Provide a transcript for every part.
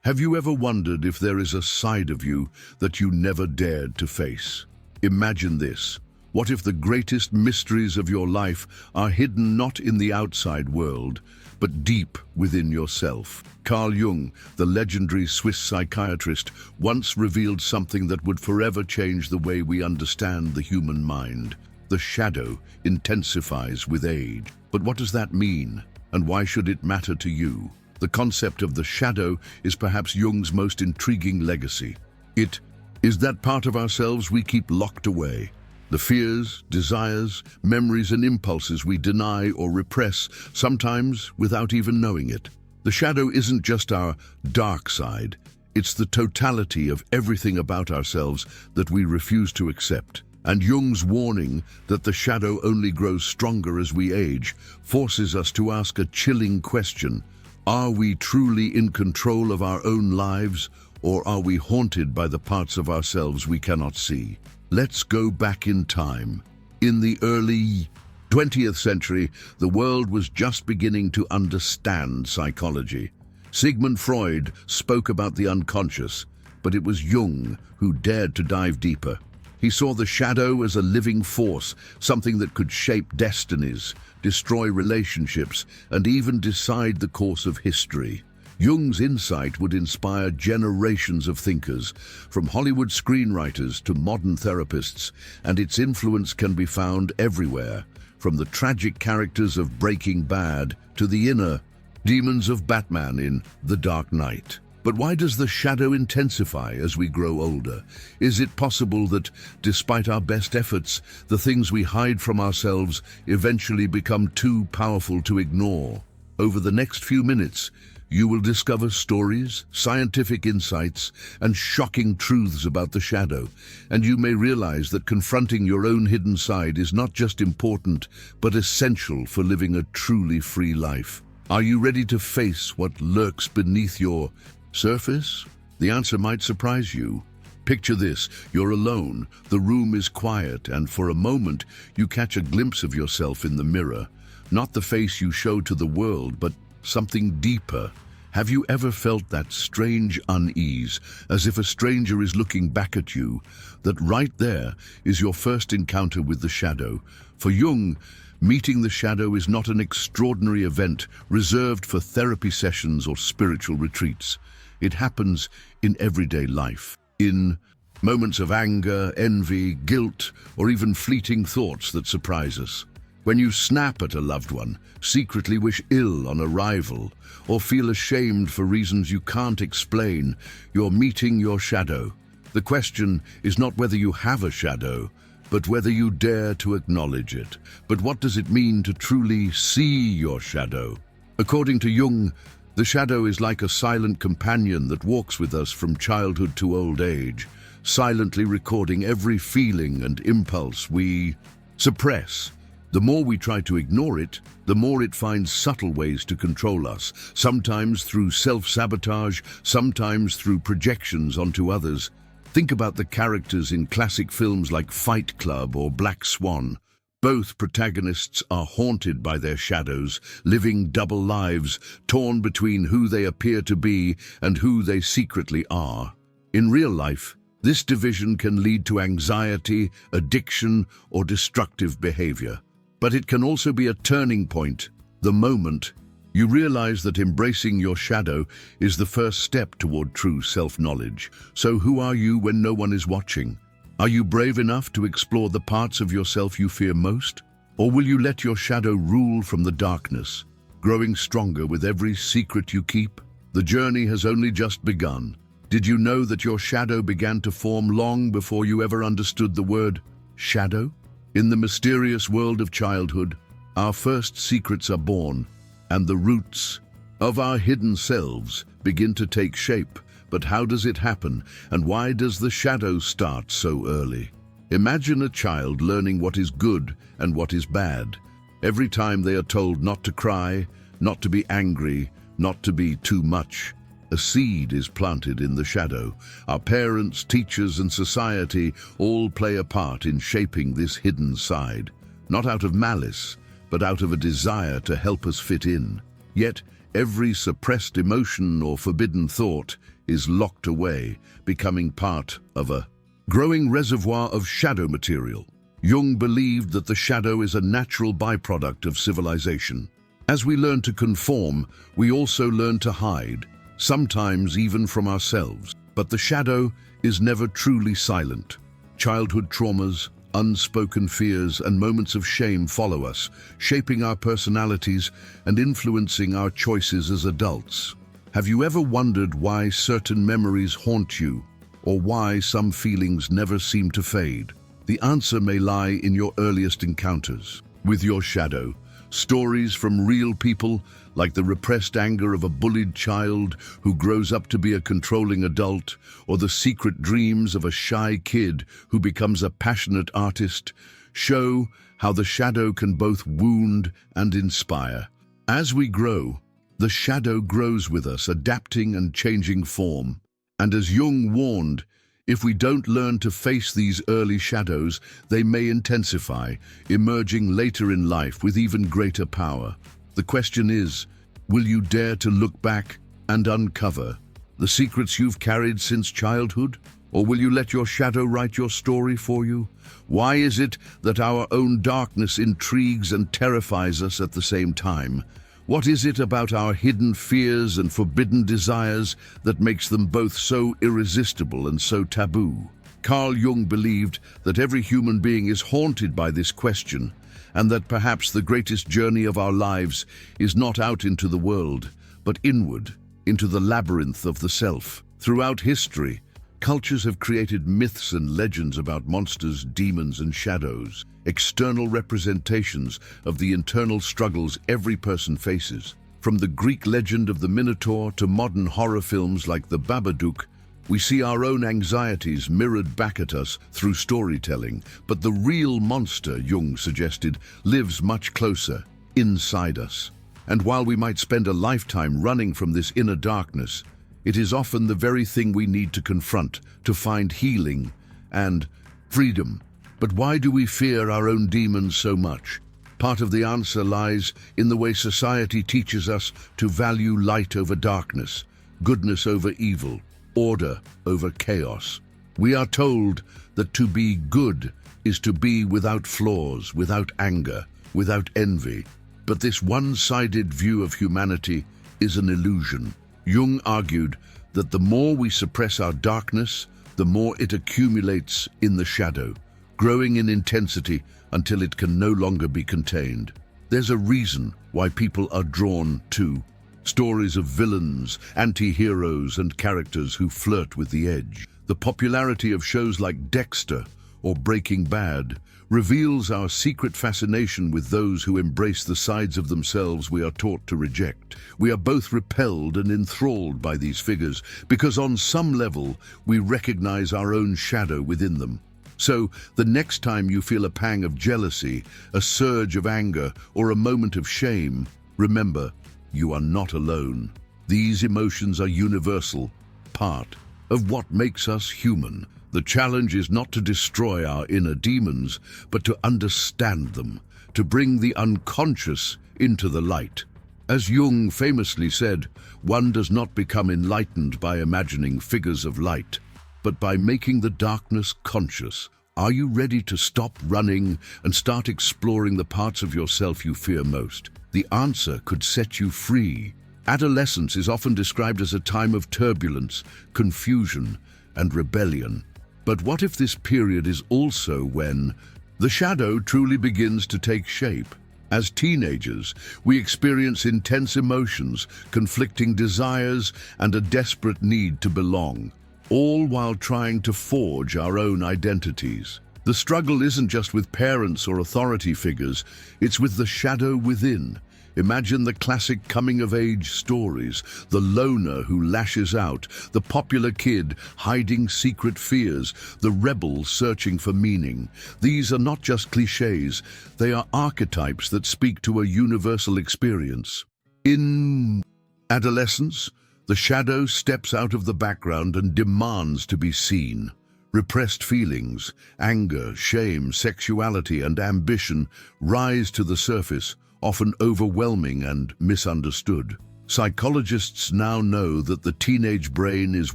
Have you ever wondered if there is a side of you that you never dared to face? Imagine this. What if the greatest mysteries of your life are hidden not in the outside world, but deep within yourself? Carl Jung, the legendary Swiss psychiatrist, once revealed something that would forever change the way we understand the human mind. The shadow intensifies with age. But what does that mean? And why should it matter to you? The concept of the shadow is perhaps Jung's most intriguing legacy. It is that part of ourselves we keep locked away. The fears, desires, memories and impulses we deny or repress, sometimes without even knowing it. The shadow isn't just our dark side, it's the totality of everything about ourselves that we refuse to accept. And Jung's warning that the shadow only grows stronger as we age forces us to ask a chilling question. Are we truly in control of our own lives, or are we haunted by the parts of ourselves we cannot see? Let's go back in time. In the early 20th century, the world was just beginning to understand psychology. Sigmund Freud spoke about the unconscious, but it was Jung who dared to dive deeper. He saw the shadow as a living force, something that could shape destinies, destroy relationships, and even decide the course of history. Jung's insight would inspire generations of thinkers, from Hollywood screenwriters to modern therapists, and its influence can be found everywhere, from the tragic characters of Breaking Bad to the inner demons of Batman in The Dark Knight. But why does the shadow intensify as we grow older? Is it possible that, despite our best efforts, the things we hide from ourselves eventually become too powerful to ignore? Over the next few minutes, you will discover stories, scientific insights, and shocking truths about the shadow, and you may realize that confronting your own hidden side is not just important, but essential for living a truly free life. Are you ready to face what lurks beneath your surface? The answer might surprise you. Picture this: you're alone, the room is quiet, and for a moment you catch a glimpse of yourself in the mirror. Not the face you show to the world, but something deeper. Have you ever felt that strange unease, as if a stranger is looking back at you? That right there is your first encounter with the shadow. For Jung, meeting the shadow is not an extraordinary event reserved for therapy sessions or spiritual retreats. It happens in everyday life, in moments of anger, envy, guilt, or even fleeting thoughts that surprise us. When you snap at a loved one, secretly wish ill on a rival, or feel ashamed for reasons you can't explain, you're meeting your shadow. The question is not whether you have a shadow, but whether you dare to acknowledge it. But what does it mean to truly see your shadow? According to Jung, the shadow is like a silent companion that walks with us from childhood to old age, silently recording every feeling and impulse we suppress. The more we try to ignore it, the more it finds subtle ways to control us, sometimes through self-sabotage, sometimes through projections onto others. Think about the characters in classic films like Fight Club or Black Swan. Both protagonists are haunted by their shadows, living double lives, torn between who they appear to be and who they secretly are. In real life, this division can lead to anxiety, addiction, or destructive behavior. But it can also be a turning point, the moment you realize that embracing your shadow is the first step toward true self-knowledge. So who are you when no one is watching? Are you brave enough to explore the parts of yourself you fear most? Or will you let your shadow rule from the darkness, growing stronger with every secret you keep? The journey has only just begun. Did you know that your shadow began to form long before you ever understood the word shadow? In the mysterious world of childhood, our first secrets are born, and the roots of our hidden selves begin to take shape. But how does it happen, and why does the shadow start so early? Imagine a child learning what is good and what is bad. Every time they are told not to cry, not to be angry, not to be too much, a seed is planted in the shadow. Our parents, teachers, and society all play a part in shaping this hidden side, not out of malice, but out of a desire to help us fit in. Yet, Every suppressed emotion or forbidden thought is locked away, becoming part of a growing reservoir of shadow material. Jung believed that the shadow is a natural byproduct of civilization. As we learn to conform, we also learn to hide, sometimes even from ourselves. But the shadow is never truly silent. Childhood traumas, unspoken fears, and moments of shame follow us, shaping our personalities and influencing our choices as adults. Have you ever wondered why certain memories haunt you, or why some feelings never seem to fade? The answer may lie in your earliest encounters with your shadow. Stories from real people, like the repressed anger of a bullied child who grows up to be a controlling adult, or the secret dreams of a shy kid who becomes a passionate artist, show how the shadow can both wound and inspire. As we grow, the shadow grows with us, adapting and changing form. And as Jung warned, if we don't learn to face these early shadows, they may intensify, emerging later in life with even greater power. The question is, will you dare to look back and uncover the secrets you've carried since childhood? Or will you let your shadow write your story for you? Why is it that our own darkness intrigues and terrifies us at the same time? What is it about our hidden fears and forbidden desires that makes them both so irresistible and so taboo? Carl Jung believed that every human being is haunted by this question, and that perhaps the greatest journey of our lives is not out into the world, but inward, into the labyrinth of the self. Throughout history, cultures have created myths and legends about monsters, demons, and shadows, external representations of the internal struggles every person faces. From the Greek legend of the Minotaur to modern horror films like The Babadook, we see our own anxieties mirrored back at us through storytelling. But the real monster, Jung suggested, lives much closer, inside us. And while we might spend a lifetime running from this inner darkness, it is often the very thing we need to confront, to find healing and freedom. But why do we fear our own demons so much? Part of the answer lies in the way society teaches us to value light over darkness, goodness over evil, order over chaos. We are told that to be good is to be without flaws, without anger, without envy. But this one-sided view of humanity is an illusion. Jung argued that the more we suppress our darkness, the more it accumulates in the shadow, growing in intensity until it can no longer be contained. There's a reason why people are drawn to stories of villains, anti-heroes, and characters who flirt with the edge. The popularity of shows like Dexter or Breaking Bad reveals our secret fascination with those who embrace the sides of themselves we are taught to reject. We are both repelled and enthralled by these figures because on some level we recognize our own shadow within them. So, the next time you feel a pang of jealousy, a surge of anger, or a moment of shame, remember, you are not alone. These emotions are universal, part of what makes us human. The challenge is not to destroy our inner demons, but to understand them, to bring the unconscious into the light. As Jung famously said, one does not become enlightened by imagining figures of light, but by making the darkness conscious. Are you ready to stop running and start exploring the parts of yourself you fear most? The answer could set you free. Adolescence is often described as a time of turbulence, confusion, and rebellion. But what if this period is also when the shadow truly begins to take shape? As teenagers, we experience intense emotions, conflicting desires, and a desperate need to belong, all while trying to forge our own identities. The struggle isn't just with parents or authority figures, it's with the shadow within. Imagine the classic coming-of-age stories, the loner who lashes out, the popular kid hiding secret fears, the rebel searching for meaning. These are not just cliches, they are archetypes that speak to a universal experience. In adolescence, the shadow steps out of the background and demands to be seen. Repressed feelings, anger, shame, sexuality, and ambition rise to the surface, often overwhelming and misunderstood. Psychologists now know that the teenage brain is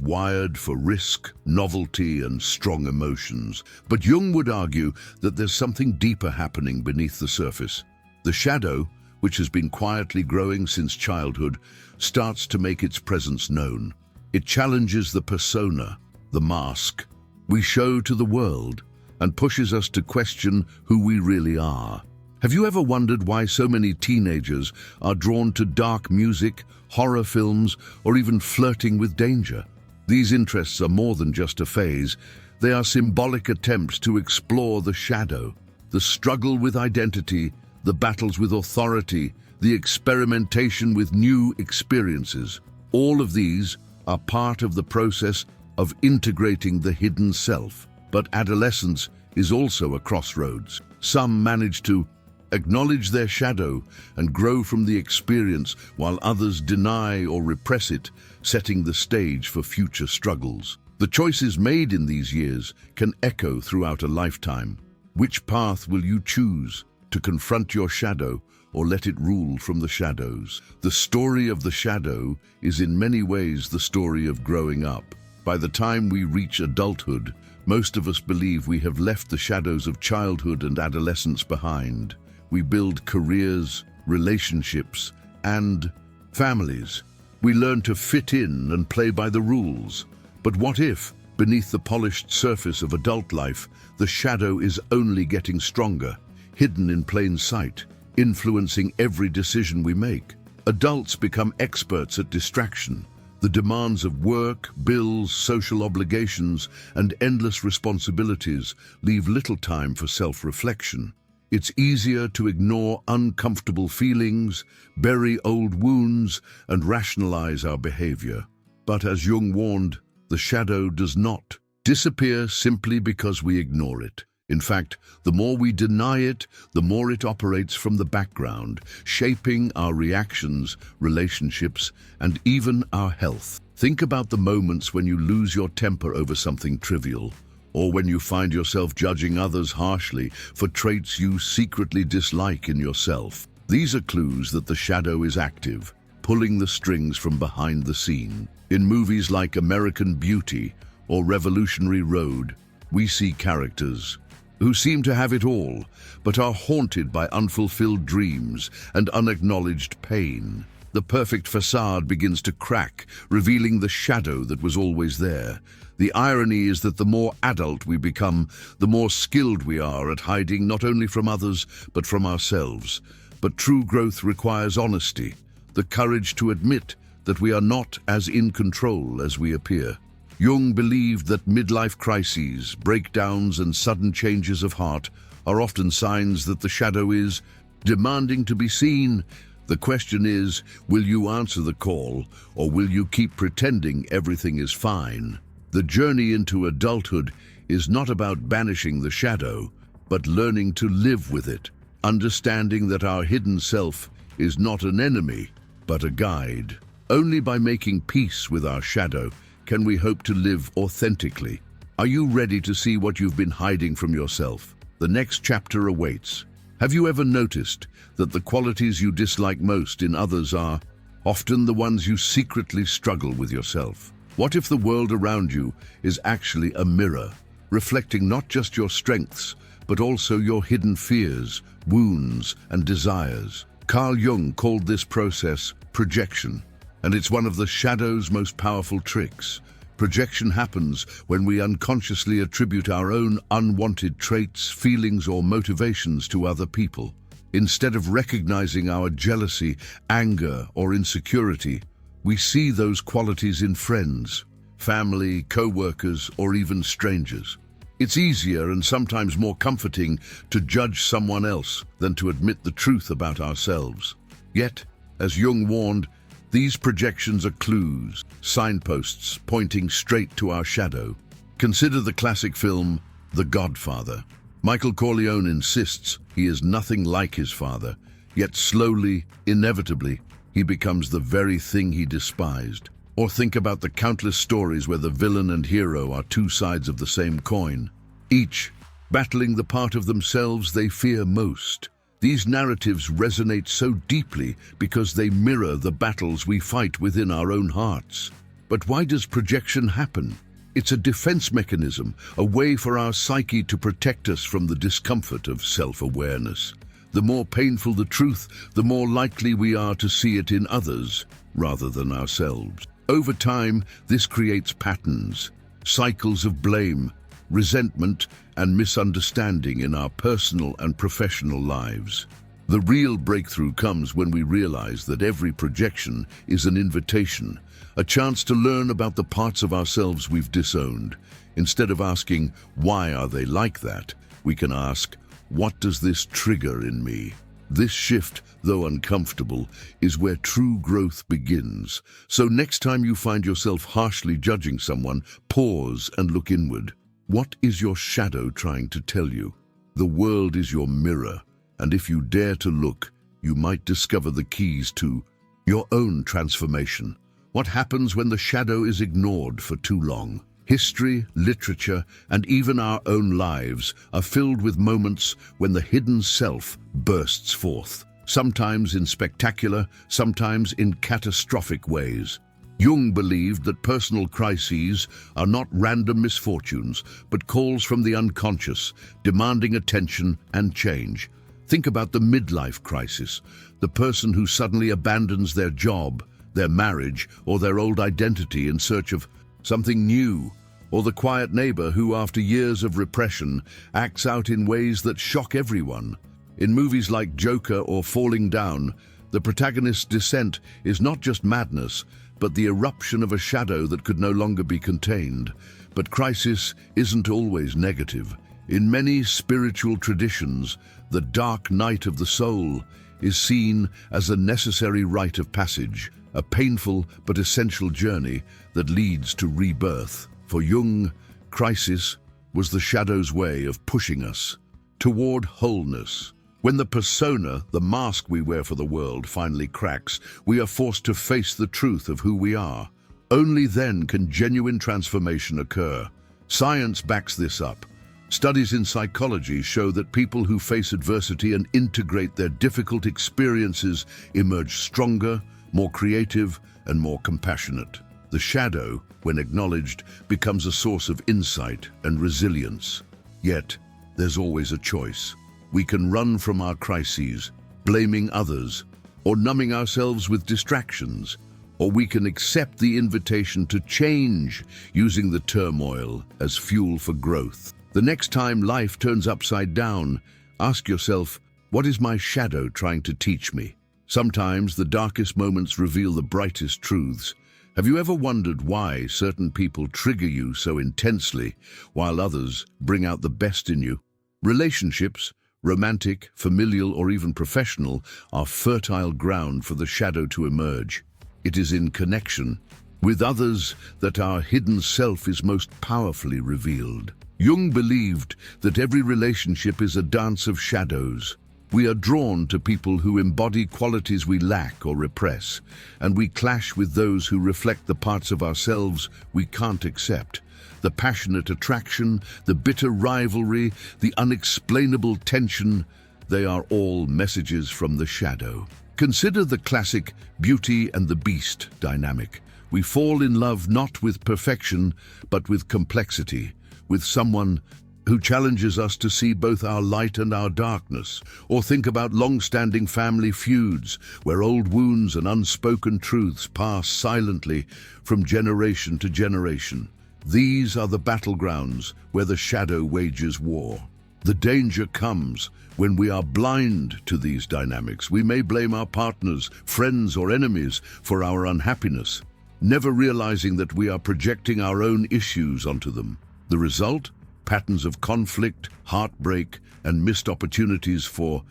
wired for risk, novelty, and strong emotions. But Jung would argue that there's something deeper happening beneath the surface. The shadow, which has been quietly growing since childhood, starts to make its presence known. It challenges the persona, the mask, we show to the world, and pushes us to question who we really are. Have you ever wondered why so many teenagers are drawn to dark music, horror films, or even flirting with danger? These interests are more than just a phase. They are symbolic attempts to explore the shadow, the struggle with identity, the battles with authority, the experimentation with new experiences. All of these are part of the process of integrating the hidden self. But adolescence is also a crossroads. Some manage to acknowledge their shadow and grow from the experience, while others deny or repress it, setting the stage for future struggles. The choices made in these years can echo throughout a lifetime. Which path will you choose? To confront your shadow or let it rule from the shadows? The story of the shadow is in many ways the story of growing up. By the time we reach adulthood, most of us believe we have left the shadows of childhood and adolescence behind. We build careers, relationships, and families. We learn to fit in and play by the rules. But what if, beneath the polished surface of adult life, the shadow is only getting stronger, hidden in plain sight, influencing every decision we make? Adults become experts at distraction. The demands of work, bills, social obligations, and endless responsibilities leave little time for self-reflection. It's easier to ignore uncomfortable feelings, bury old wounds, and rationalize our behavior. But as Jung warned, the shadow does not disappear simply because we ignore it. In fact, the more we deny it, the more it operates from the background, shaping our reactions, relationships, and even our health. Think about the moments when you lose your temper over something trivial, or when you find yourself judging others harshly for traits you secretly dislike in yourself. These are clues that the shadow is active, pulling the strings from behind the scene. In movies like American Beauty or Revolutionary Road, we see characters who seem to have it all, but are haunted by unfulfilled dreams and unacknowledged pain. The perfect facade begins to crack, revealing the shadow that was always there. The irony is that the more adult we become, the more skilled we are at hiding not only from others, but from ourselves. But true growth requires honesty, the courage to admit that we are not as in control as we appear. Jung believed that midlife crises, breakdowns, and sudden changes of heart are often signs that the shadow is demanding to be seen. The question is, will you answer the call, or will you keep pretending everything is fine? The journey into adulthood is not about banishing the shadow, but learning to live with it, understanding that our hidden self is not an enemy, but a guide. Only by making peace with our shadow can we hope to live authentically. Are you ready to see what you've been hiding from yourself? The next chapter awaits. Have you ever noticed that the qualities you dislike most in others are often the ones you secretly struggle with yourself? What if the world around you is actually a mirror, reflecting not just your strengths, but also your hidden fears, wounds, and desires? Carl Jung called this process projection, and it's one of the shadow's most powerful tricks. Projection happens when we unconsciously attribute our own unwanted traits, feelings, or motivations to other people. Instead of recognizing our jealousy, anger, or insecurity, we see those qualities in friends, family, co-workers, or even strangers. It's easier and sometimes more comforting to judge someone else than to admit the truth about ourselves. Yet, as Jung warned, these projections are clues, signposts pointing straight to our shadow. Consider the classic film, The Godfather. Michael Corleone insists he is nothing like his father, yet slowly, inevitably, he becomes the very thing he despised. Or think about the countless stories where the villain and hero are two sides of the same coin, each battling the part of themselves they fear most. These narratives resonate so deeply because they mirror the battles we fight within our own hearts. But why does projection happen? It's a defense mechanism, a way for our psyche to protect us from the discomfort of self-awareness. The more painful the truth, the more likely we are to see it in others rather than ourselves. Over time, this creates patterns, cycles of blame, resentment, and misunderstanding in our personal and professional lives. The real breakthrough comes when we realize that every projection is an invitation, a chance to learn about the parts of ourselves we've disowned. Instead of asking, why are they like that? We can ask, what does this trigger in me? This shift, though uncomfortable, is where true growth begins. So next time you find yourself harshly judging someone, pause and look inward. What is your shadow trying to tell you? The world is your mirror, and if you dare to look, you might discover the keys to your own transformation. What happens when the shadow is ignored for too long? History, literature, and even our own lives are filled with moments when the hidden self bursts forth, sometimes in spectacular, sometimes in catastrophic ways. Jung believed that personal crises are not random misfortunes, but calls from the unconscious, demanding attention and change. Think about the midlife crisis, the person who suddenly abandons their job, their marriage, or their old identity in search of something new, or the quiet neighbor who, after years of repression, acts out in ways that shock everyone. In movies like Joker or Falling Down, the protagonist's descent is not just madness, but the eruption of a shadow that could no longer be contained. But crisis isn't always negative. In many spiritual traditions, the dark night of the soul is seen as a necessary rite of passage, a painful but essential journey that leads to rebirth. For Jung, crisis was the shadow's way of pushing us toward wholeness. When the persona, the mask we wear for the world, finally cracks, we are forced to face the truth of who we are. Only then can genuine transformation occur. Science backs this up. Studies in psychology show that people who face adversity and integrate their difficult experiences emerge stronger, more creative, and more compassionate. The shadow, when acknowledged, becomes a source of insight and resilience. Yet, there's always a choice. We can run from our crises, blaming others, or numbing ourselves with distractions, or we can accept the invitation to change, using the turmoil as fuel for growth. The next time life turns upside down, ask yourself, what is my shadow trying to teach me? Sometimes the darkest moments reveal the brightest truths. Have you ever wondered why certain people trigger you so intensely, while others bring out the best in you? Relationships, romantic, familial, or even professional, are fertile ground for the shadow to emerge. It is in connection with others that our hidden self is most powerfully revealed. Jung believed that every relationship is a dance of shadows. We are drawn to people who embody qualities we lack or repress, and we clash with those who reflect the parts of ourselves we can't accept. The passionate attraction, the bitter rivalry, the unexplainable tension, they are all messages from the shadow. Consider the classic Beauty and the Beast dynamic. We fall in love not with perfection, but with complexity, with someone who challenges us to see both our light and our darkness. Or think about long-standing family feuds, where old wounds and unspoken truths pass silently from generation to generation. These are the battlegrounds where the shadow wages war. The danger comes when we are blind to these dynamics. We may blame our partners, friends, or enemies for our unhappiness, never realizing that we are projecting our own issues onto them. The result? Patterns of conflict, heartbreak, and missed opportunities for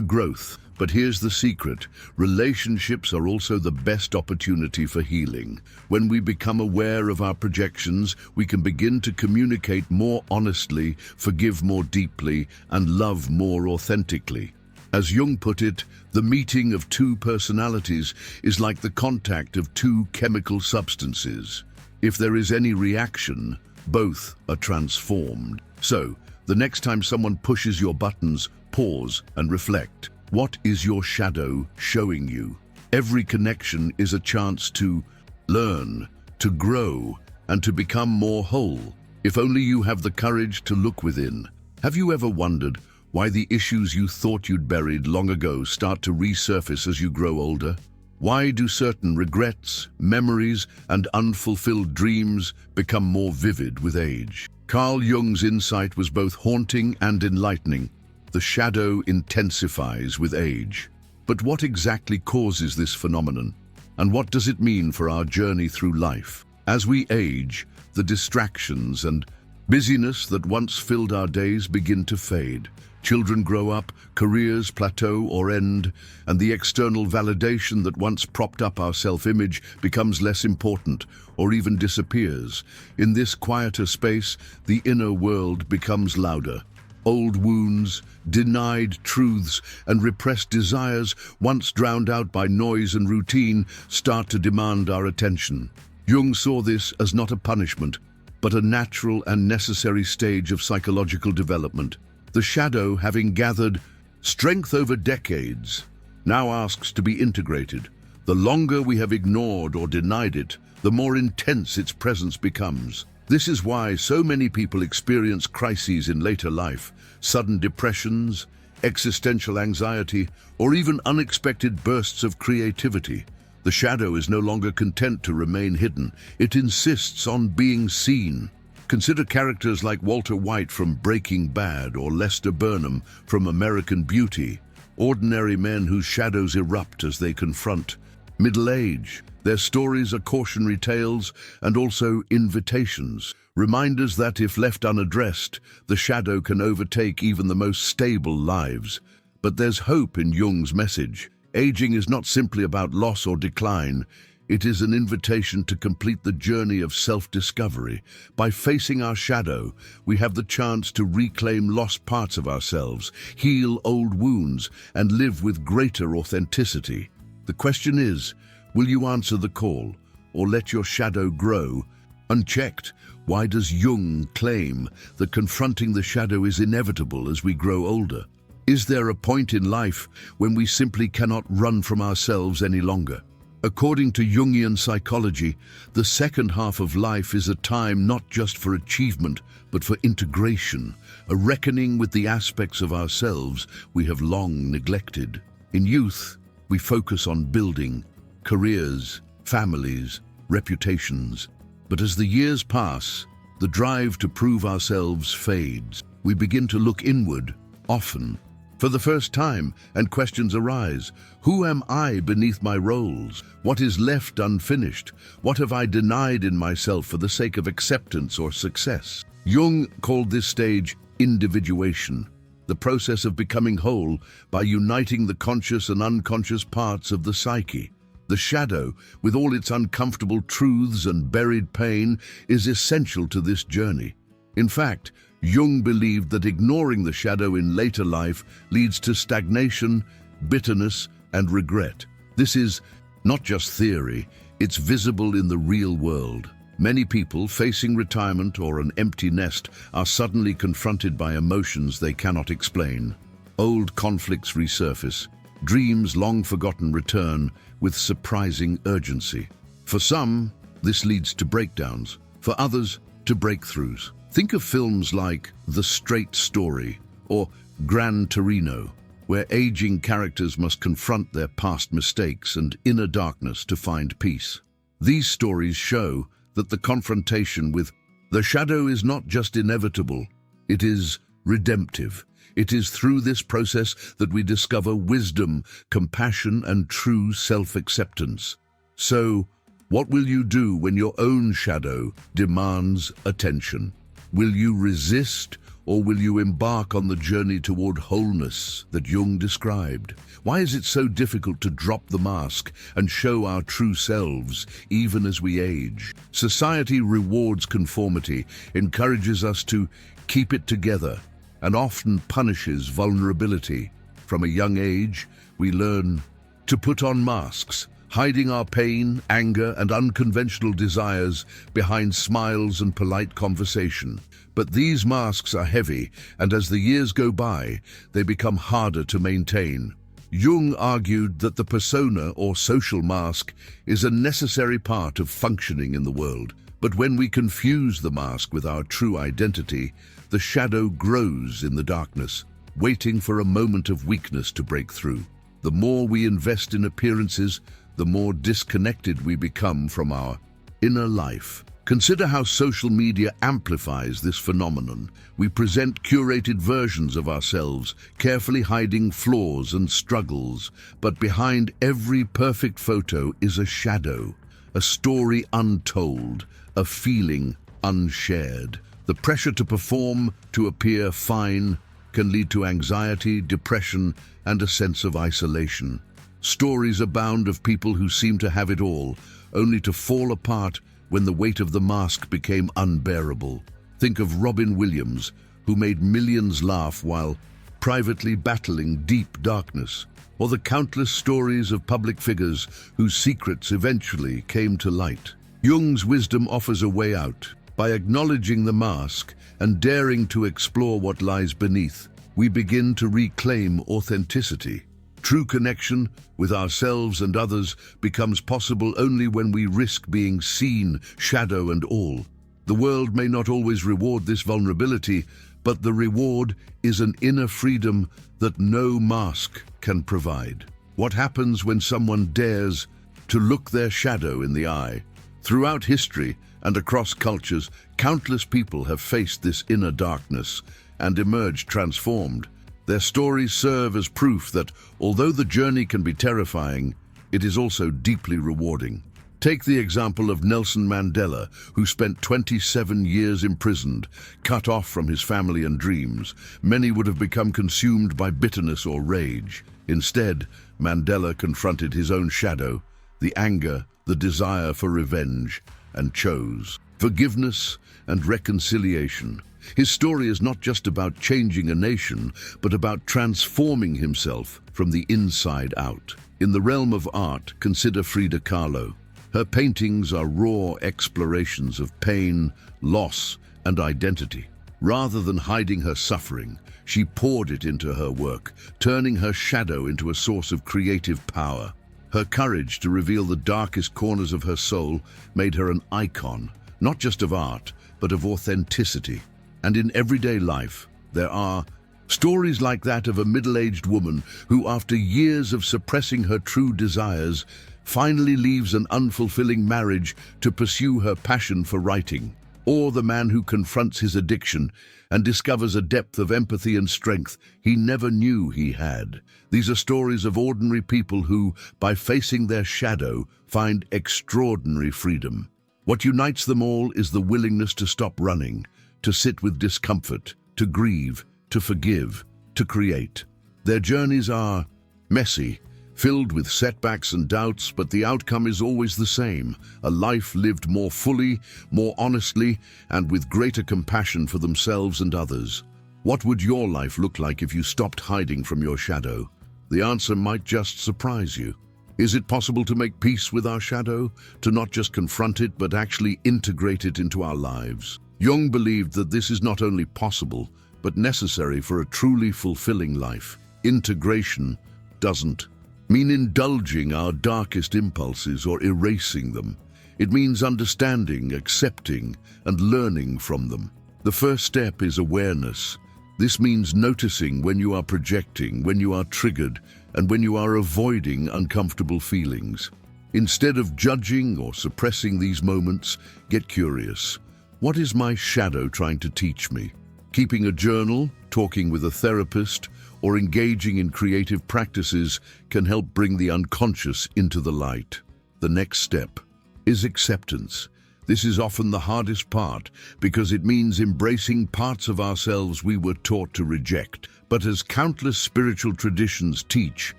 growth. But here's the secret. Relationships are also the best opportunity for healing. When we become aware of our projections, we can begin to communicate more honestly, forgive more deeply, and love more authentically. As Jung put it, the meeting of two personalities is like the contact of two chemical substances. If there is any reaction, both are transformed. So, the next time someone pushes your buttons, pause and reflect. What is your shadow showing you? Every connection is a chance to learn, to grow, and to become more whole. If only you have the courage to look within. Have you ever wondered why the issues you thought you'd buried long ago start to resurface as you grow older? Why do certain regrets, memories, and unfulfilled dreams become more vivid with age? Carl Jung's insight was both haunting and enlightening. The shadow intensifies with age. But what exactly causes this phenomenon? And what does it mean for our journey through life? As we age, the distractions and busyness that once filled our days begin to fade. Children grow up, careers plateau or end, and the external validation that once propped up our self-image becomes less important or even disappears. In this quieter space, the inner world becomes louder. Old wounds, denied truths, and repressed desires, once drowned out by noise and routine, start to demand our attention. Jung saw this as not a punishment, but a natural and necessary stage of psychological development. The shadow, having gathered strength over decades, now asks to be integrated. The longer we have ignored or denied it, the more intense its presence becomes. This is why so many people experience crises in later life, sudden depressions, existential anxiety, or even unexpected bursts of creativity. The shadow is no longer content to remain hidden. It insists on being seen. Consider characters like Walter White from Breaking Bad or Lester Burnham from American Beauty, ordinary men whose shadows erupt as they confront middle age. Their stories are cautionary tales and also invitations, reminders that if left unaddressed, the shadow can overtake even the most stable lives. But there's hope in Jung's message. Aging is not simply about loss or decline. It is an invitation to complete the journey of self-discovery. By facing our shadow, we have the chance to reclaim lost parts of ourselves, heal old wounds, and live with greater authenticity. The question is, will you answer the call, or let your shadow grow unchecked? Why does Jung claim that confronting the shadow is inevitable as we grow older? Is there a point in life when we simply cannot run from ourselves any longer? According to Jungian psychology, the second half of life is a time not just for achievement, but for integration, a reckoning with the aspects of ourselves we have long neglected. In youth, we focus on building careers, families, reputations. But as the years pass, the drive to prove ourselves fades. We begin to look inward, often for the first time, and questions arise. Who am I beneath my roles? What is left unfinished? What have I denied in myself for the sake of acceptance or success? Jung called this stage individuation, the process of becoming whole by uniting the conscious and unconscious parts of the psyche. The shadow, with all its uncomfortable truths and buried pain, is essential to this journey. In fact, Jung believed that ignoring the shadow in later life leads to stagnation, bitterness, and regret. This is not just theory, it's visible in the real world. Many people facing retirement or an empty nest are suddenly confronted by emotions they cannot explain. Old conflicts resurface, dreams long forgotten return with surprising urgency. For some, this leads to breakdowns. For others, to breakthroughs. Think of films like The Straight Story or Gran Torino, where aging characters must confront their past mistakes and inner darkness to find peace. These stories show that the confrontation with the shadow is not just inevitable, it is redemptive. It is through this process that we discover wisdom, compassion, and true self-acceptance. So, what will you do when your own shadow demands attention? Will you resist, or will you embark on the journey toward wholeness that Jung described? Why is it so difficult to drop the mask and show our true selves, even as we age? Society rewards conformity, encourages us to keep it together, and often punishes vulnerability. From a young age, we learn to put on masks, hiding our pain, anger, and unconventional desires behind smiles and polite conversation. But these masks are heavy, and as the years go by, they become harder to maintain. Jung argued that the persona or social mask is a necessary part of functioning in the world. But when we confuse the mask with our true identity, the shadow grows in the darkness, waiting for a moment of weakness to break through. The more we invest in appearances, the more disconnected we become from our inner life. Consider how social media amplifies this phenomenon. We present curated versions of ourselves, carefully hiding flaws and struggles. But behind every perfect photo is a shadow, a story untold, a feeling unshared. The pressure to perform, to appear fine, can lead to anxiety, depression, and a sense of isolation. Stories abound of people who seem to have it all, only to fall apart when the weight of the mask became unbearable. Think of Robin Williams, who made millions laugh while privately battling deep darkness, or the countless stories of public figures whose secrets eventually came to light. Jung's wisdom offers a way out. By acknowledging the mask and daring to explore what lies beneath, we begin to reclaim authenticity. True connection with ourselves and others becomes possible only when we risk being seen, shadow and all. The world may not always reward this vulnerability, but the reward is an inner freedom that no mask can provide. What happens when someone dares to look their shadow in the eye? Throughout history and across cultures, countless people have faced this inner darkness and emerged transformed. Their stories serve as proof that, although the journey can be terrifying, it is also deeply rewarding. Take the example of Nelson Mandela, who spent 27 years imprisoned, cut off from his family and dreams. Many would have become consumed by bitterness or rage. Instead, Mandela confronted his own shadow, the anger, the desire for revenge, and chose forgiveness and reconciliation. His story is not just about changing a nation, but about transforming himself from the inside out. In the realm of art, consider Frida Kahlo. Her paintings are raw explorations of pain, loss, and identity. Rather than hiding her suffering, she poured it into her work, turning her shadow into a source of creative power. Her courage to reveal the darkest corners of her soul made her an icon, not just of art, but of authenticity. And in everyday life, there are stories like that of a middle-aged woman who, after years of suppressing her true desires, finally leaves an unfulfilling marriage to pursue her passion for writing. Or the man who confronts his addiction and discovers a depth of empathy and strength he never knew he had. These are stories of ordinary people who, by facing their shadow, find extraordinary freedom. What unites them all is the willingness to stop running, to sit with discomfort, to grieve, to forgive, to create. Their journeys are messy, filled with setbacks and doubts, but the outcome is always the same: a life lived more fully, more honestly, and with greater compassion for themselves and others. What would your life look like if you stopped hiding from your shadow? The answer might just surprise you. Is it possible to make peace with our shadow, to not just confront it, but actually integrate it into our lives? Jung believed that this is not only possible, but necessary for a truly fulfilling life. Integration doesn't mean indulging our darkest impulses or erasing them. It means understanding, accepting, and learning from them. The first step is awareness. This means noticing when you are projecting, when you are triggered, and when you are avoiding uncomfortable feelings. Instead of judging or suppressing these moments, get curious. What is my shadow trying to teach me? Keeping a journal, talking with a therapist, or engaging in creative practices can help bring the unconscious into the light. The next step is acceptance. This is often the hardest part because it means embracing parts of ourselves we were taught to reject. But as countless spiritual traditions teach,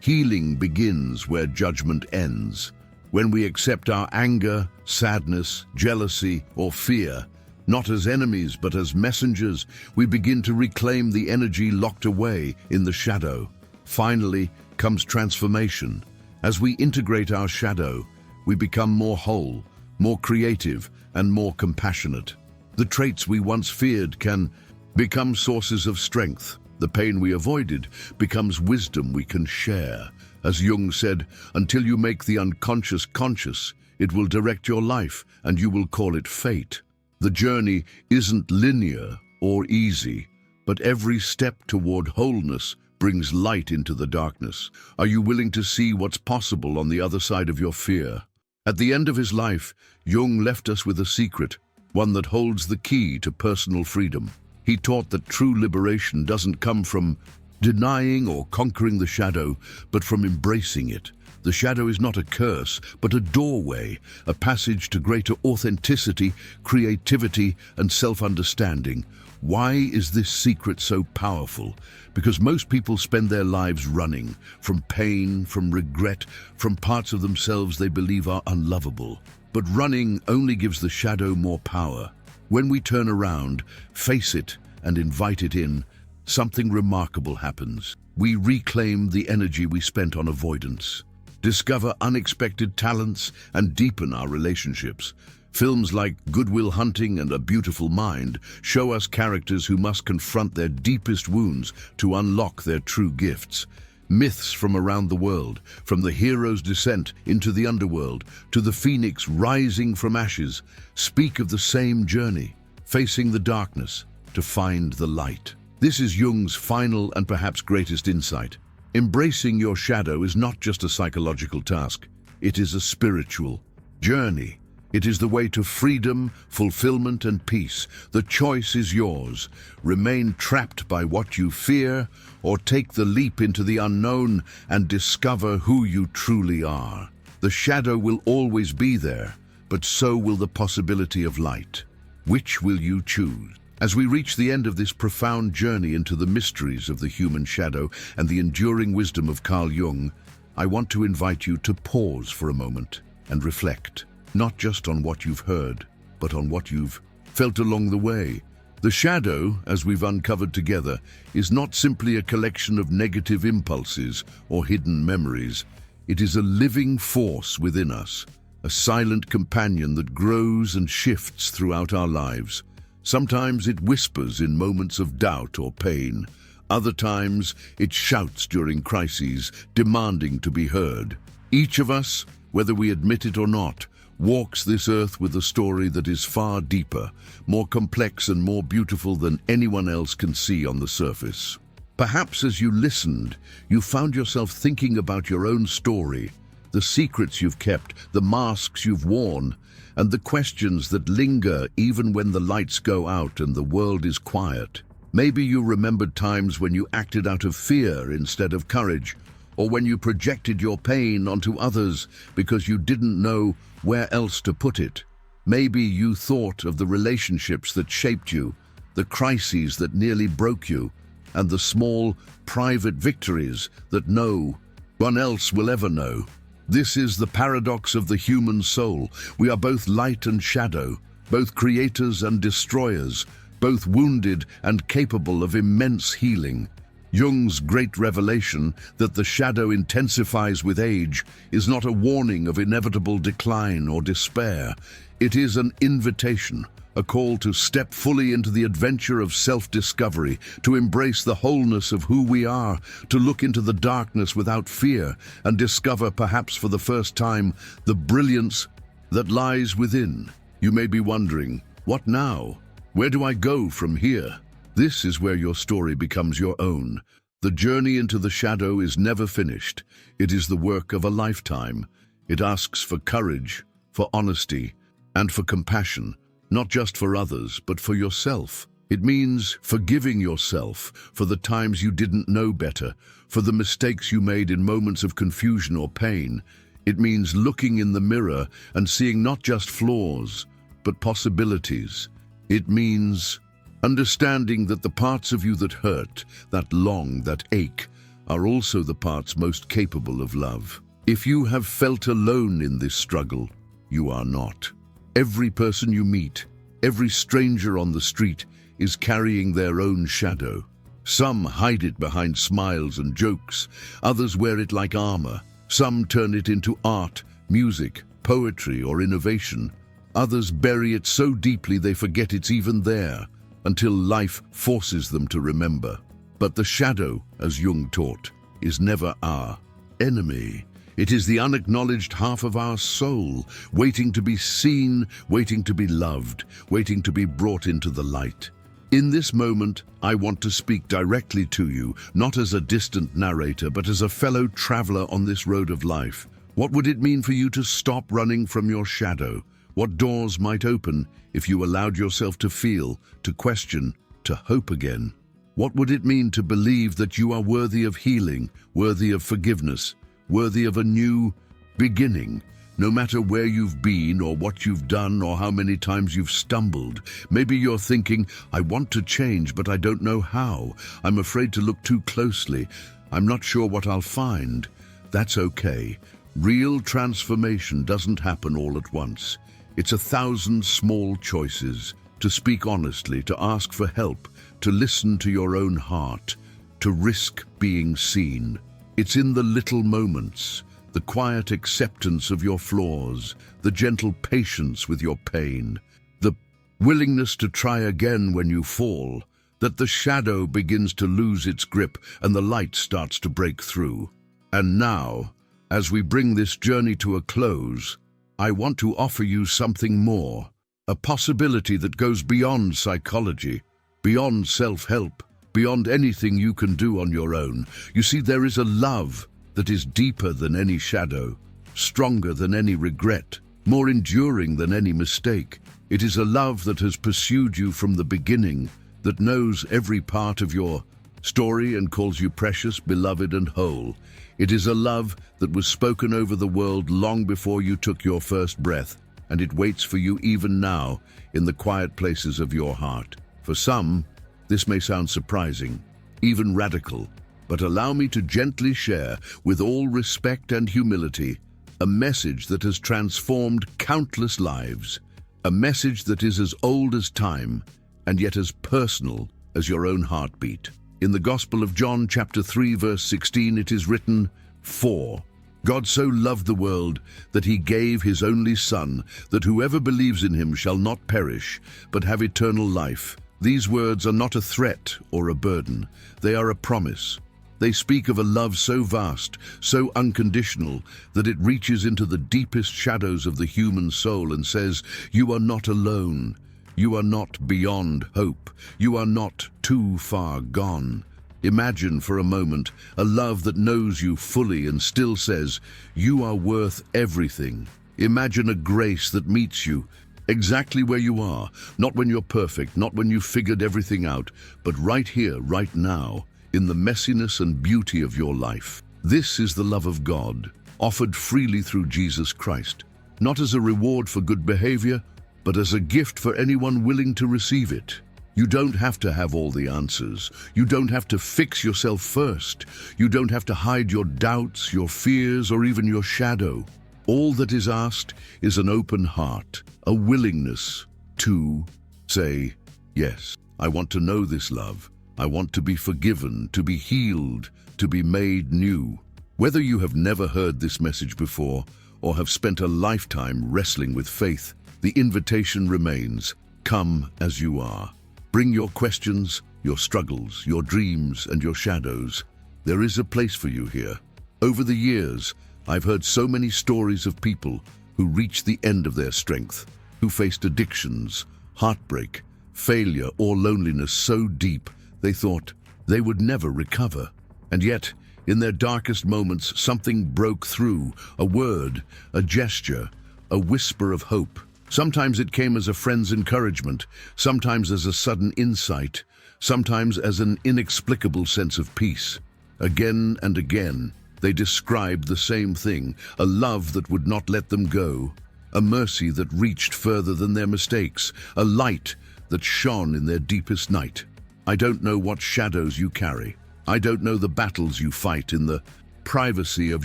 healing begins where judgment ends. When we accept our anger, sadness, jealousy, or fear, not as enemies but as messengers, we begin to reclaim the energy locked away in the shadow. Finally comes transformation. As we integrate our shadow, we become more whole, more creative, and more compassionate. The traits we once feared can become sources of strength. The pain we avoided becomes wisdom we can share. As Jung said, until you make the unconscious conscious, it will direct your life and you will call it fate. The journey isn't linear or easy, but every step toward wholeness brings light into the darkness. Are you willing to see what's possible on the other side of your fear? At the end of his life, Jung left us with a secret, one that holds the key to personal freedom. He taught that true liberation doesn't come from denying or conquering the shadow, but from embracing it. The shadow is not a curse, but a doorway, a passage to greater authenticity, creativity, and self-understanding. Why is this secret so powerful? Because most people spend their lives running from pain, from regret, from parts of themselves they believe are unlovable. But running only gives the shadow more power. When we turn around, face it, and invite it in, something remarkable happens. We reclaim the energy we spent on avoidance, discover unexpected talents, and deepen our relationships. Films like Good Will Hunting and A Beautiful Mind show us characters who must confront their deepest wounds to unlock their true gifts. Myths from around the world, from the hero's descent into the underworld to the phoenix rising from ashes, speak of the same journey, facing the darkness to find the light. This is Jung's final and perhaps greatest insight. Embracing your shadow is not just a psychological task, it is a spiritual journey. It is the way to freedom, fulfillment, and peace. The choice is yours. Remain trapped by what you fear, or take the leap into the unknown and discover who you truly are. The shadow will always be there, but so will the possibility of light. Which will you choose? As we reach the end of this profound journey into the mysteries of the human shadow and the enduring wisdom of Carl Jung, I want to invite you to pause for a moment and reflect. Not just on what you've heard, but on what you've felt along the way. The shadow, as we've uncovered together, is not simply a collection of negative impulses or hidden memories. It is a living force within us, a silent companion that grows and shifts throughout our lives. Sometimes it whispers in moments of doubt or pain. Other times it shouts during crises, demanding to be heard. Each of us, whether we admit it or not, walks this earth with a story that is far deeper, more complex and more beautiful than anyone else can see on the surface. Perhaps as you listened, you found yourself thinking about your own story, the secrets you've kept, the masks you've worn, and the questions that linger even when the lights go out and the world is quiet. Maybe you remembered times when you acted out of fear instead of courage, or when you projected your pain onto others because you didn't know where else to put it. Maybe you thought of the relationships that shaped you, the crises that nearly broke you, and the small, private victories that no one else will ever know. This is the paradox of the human soul. We are both light and shadow, both creators and destroyers, both wounded and capable of immense healing. Jung's great revelation that the shadow intensifies with age is not a warning of inevitable decline or despair. It is an invitation, a call to step fully into the adventure of self-discovery, to embrace the wholeness of who we are, to look into the darkness without fear, and discover, perhaps for the first time, the brilliance that lies within. You may be wondering, what now? Where do I go from here? This is where your story becomes your own. The journey into the shadow is never finished. It is the work of a lifetime. It asks for courage, for honesty, and for compassion, not just for others, but for yourself. It means forgiving yourself for the times you didn't know better, for the mistakes you made in moments of confusion or pain. It means looking in the mirror and seeing not just flaws, but possibilities. It means understanding that the parts of you that hurt, that long, that ache, are also the parts most capable of love. If you have felt alone in this struggle, you are not. Every person you meet, every stranger on the street, is carrying their own shadow. Some hide it behind smiles and jokes, others wear it like armor. Some turn it into art, music, poetry, or innovation. Others bury it so deeply they forget it's even there, until life forces them to remember. But the shadow, as Jung taught, is never our enemy. It is the unacknowledged half of our soul, waiting to be seen, waiting to be loved, waiting to be brought into the light. In this moment, I want to speak directly to you, not as a distant narrator, but as a fellow traveler on this road of life. What would it mean for you to stop running from your shadow? What doors might open if you allowed yourself to feel, to question, to hope again? What would it mean to believe that you are worthy of healing, worthy of forgiveness, worthy of a new beginning? No matter where you've been or what you've done or how many times you've stumbled, maybe you're thinking, I want to change, but I don't know how. I'm afraid to look too closely. I'm not sure what I'll find. That's okay. Real transformation doesn't happen all at once. It's 1,000 small choices: to speak honestly, to ask for help, to listen to your own heart, to risk being seen. It's in the little moments, the quiet acceptance of your flaws, the gentle patience with your pain, the willingness to try again when you fall, that the shadow begins to lose its grip and the light starts to break through. And now, as we bring this journey to a close, I want to offer you something more, a possibility that goes beyond psychology, beyond self-help, beyond anything you can do on your own. You see, there is a love that is deeper than any shadow, stronger than any regret, more enduring than any mistake. It is a love that has pursued you from the beginning, that knows every part of your story and calls you precious, beloved, and whole. It is a love that was spoken over the world long before you took your first breath, and it waits for you even now in the quiet places of your heart. For some, this may sound surprising, even radical, but allow me to gently share, with all respect and humility, a message that has transformed countless lives, a message that is as old as time and yet as personal as your own heartbeat. In the Gospel of John, chapter 3, verse 16, it is written, "For God so loved the world that he gave his only Son, that whoever believes in him shall not perish, but have eternal life." These words are not a threat or a burden. They are a promise. They speak of a love so vast, so unconditional, that it reaches into the deepest shadows of the human soul and says, you are not alone. You are not beyond hope. You are not too far gone. Imagine for a moment a love that knows you fully and still says, you are worth everything. Imagine a grace that meets you exactly where you are, not when you're perfect, not when you've figured everything out, but right here, right now, in the messiness and beauty of your life. This is the love of God, offered freely through Jesus Christ, not as a reward for good behavior, but as a gift for anyone willing to receive it. You don't have to have all the answers. You don't have to fix yourself first. You don't have to hide your doubts, your fears, or even your shadow. All that is asked is an open heart, a willingness to say, yes, I want to know this love. I want to be forgiven, to be healed, to be made new. Whether you have never heard this message before or have spent a lifetime wrestling with faith, the invitation remains, come as you are. Bring your questions, your struggles, your dreams, and your shadows. There is a place for you here. Over the years, I've heard so many stories of people who reached the end of their strength, who faced addictions, heartbreak, failure, or loneliness so deep they thought they would never recover. And yet, in their darkest moments, something broke through, a word, a gesture, a whisper of hope. Sometimes it came as a friend's encouragement, sometimes as a sudden insight, sometimes as an inexplicable sense of peace. Again and again, they described the same thing, a love that would not let them go, a mercy that reached further than their mistakes, a light that shone in their deepest night. I don't know what shadows you carry. I don't know the battles you fight in the privacy of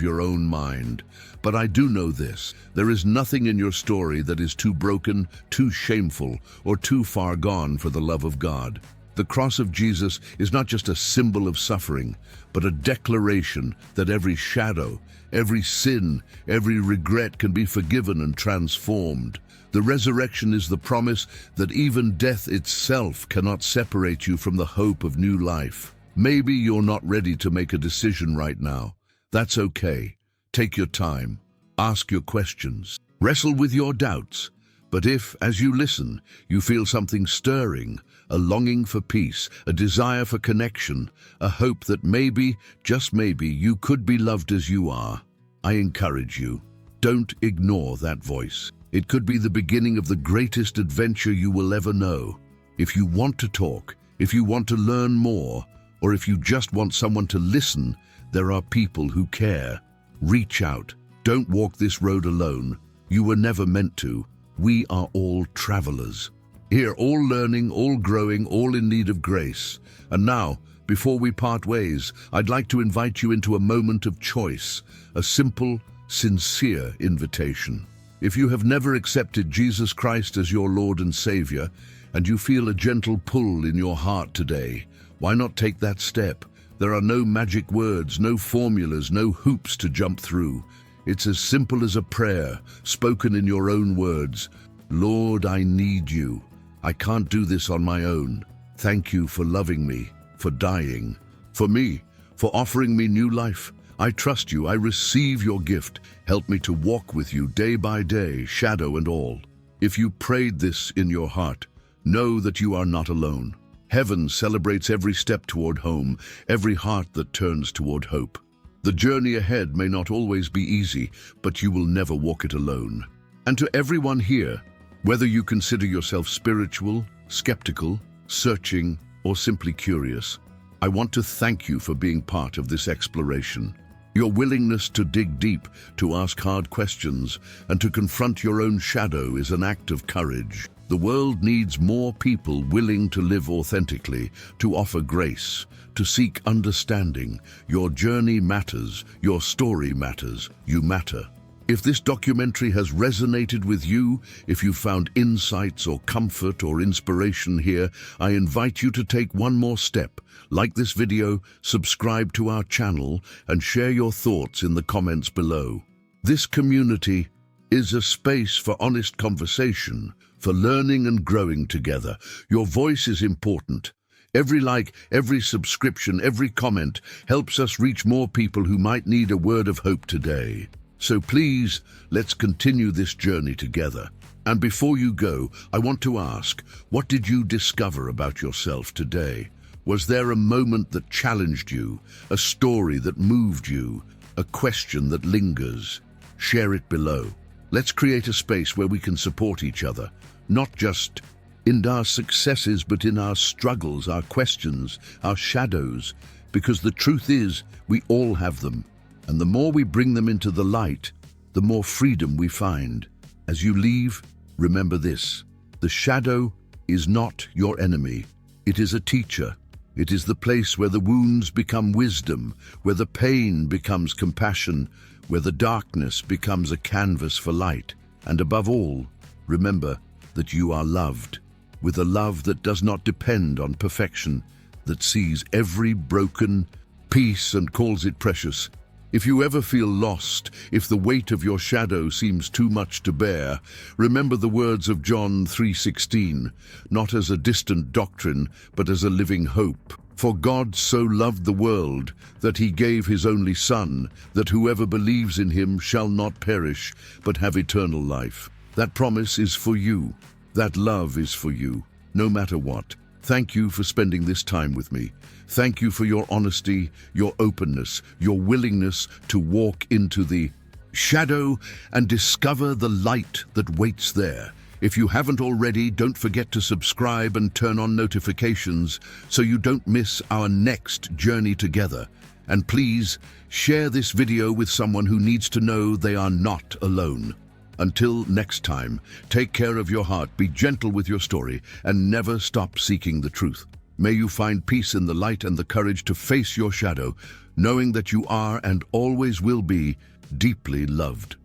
your own mind. But I do know this: there is nothing in your story that is too broken, too shameful, or too far gone for the love of God. The cross of Jesus is not just a symbol of suffering, but a declaration that every shadow, every sin, every regret can be forgiven and transformed. The resurrection is the promise that even death itself cannot separate you from the hope of new life. Maybe you're not ready to make a decision right now. That's okay. Take your time. Ask your questions. Wrestle with your doubts. But if, as you listen, you feel something stirring, a longing for peace, a desire for connection, a hope that maybe, just maybe, you could be loved as you are, I encourage you. Don't ignore that voice. It could be the beginning of the greatest adventure you will ever know. If you want to talk, if you want to learn more, or if you just want someone to listen, there are people who care. Reach out. Don't walk this road alone. You were never meant to. We are all travelers. Here, all learning, all growing, all in need of grace. And now, before we part ways, I'd like to invite you into a moment of choice, a simple, sincere invitation. If you have never accepted Jesus Christ as your Lord and Savior, and you feel a gentle pull in your heart today, why not take that step? There are no magic words, no formulas, no hoops to jump through. It's as simple as a prayer, spoken in your own words. Lord, I need you. I can't do this on my own. Thank you for loving me, for dying, for me, for offering me new life. I trust you. I receive your gift. Help me to walk with you day by day, shadow and all. If you prayed this in your heart, know that you are not alone. Heaven celebrates every step toward home, every heart that turns toward hope. The journey ahead may not always be easy, but you will never walk it alone. And to everyone here, whether you consider yourself spiritual, skeptical, searching, or simply curious, I want to thank you for being part of this exploration. Your willingness to dig deep, to ask hard questions, and to confront your own shadow is an act of courage. The world needs more people willing to live authentically, to offer grace, to seek understanding. Your journey matters, your story matters, you matter. If this documentary has resonated with you, if you found insights or comfort or inspiration here, I invite you to take one more step. Like this video, subscribe to our channel, and share your thoughts in the comments below. This community is a space for honest conversation, for learning and growing together. Your voice is important. Every like, every subscription, every comment helps us reach more people who might need a word of hope today. So please, let's continue this journey together. And before you go, I want to ask, what did you discover about yourself today? Was there a moment that challenged you, a story that moved you, a question that lingers? Share it below. Let's create a space where we can support each other, not just in our successes, but in our struggles, our questions, our shadows, because the truth is, we all have them. And the more we bring them into the light, the more freedom we find. As you leave, remember this: the shadow is not your enemy. It is a teacher. It is the place where the wounds become wisdom, where the pain becomes compassion, where the darkness becomes a canvas for light. And above all, remember that you are loved, with a love that does not depend on perfection, that sees every broken piece and calls it precious. If you ever feel lost, if the weight of your shadow seems too much to bear, remember the words of John 3:16, not as a distant doctrine, but as a living hope. For God so loved the world that he gave his only Son, that whoever believes in him shall not perish, but have eternal life. That promise is for you. That love is for you, no matter what. Thank you for spending this time with me. Thank you for your honesty, your openness, your willingness to walk into the shadow and discover the light that waits there. If you haven't already, don't forget to subscribe and turn on notifications so you don't miss our next journey together. And please, share this video with someone who needs to know they are not alone. Until next time, take care of your heart, be gentle with your story, and never stop seeking the truth. May you find peace in the light and the courage to face your shadow, knowing that you are and always will be deeply loved.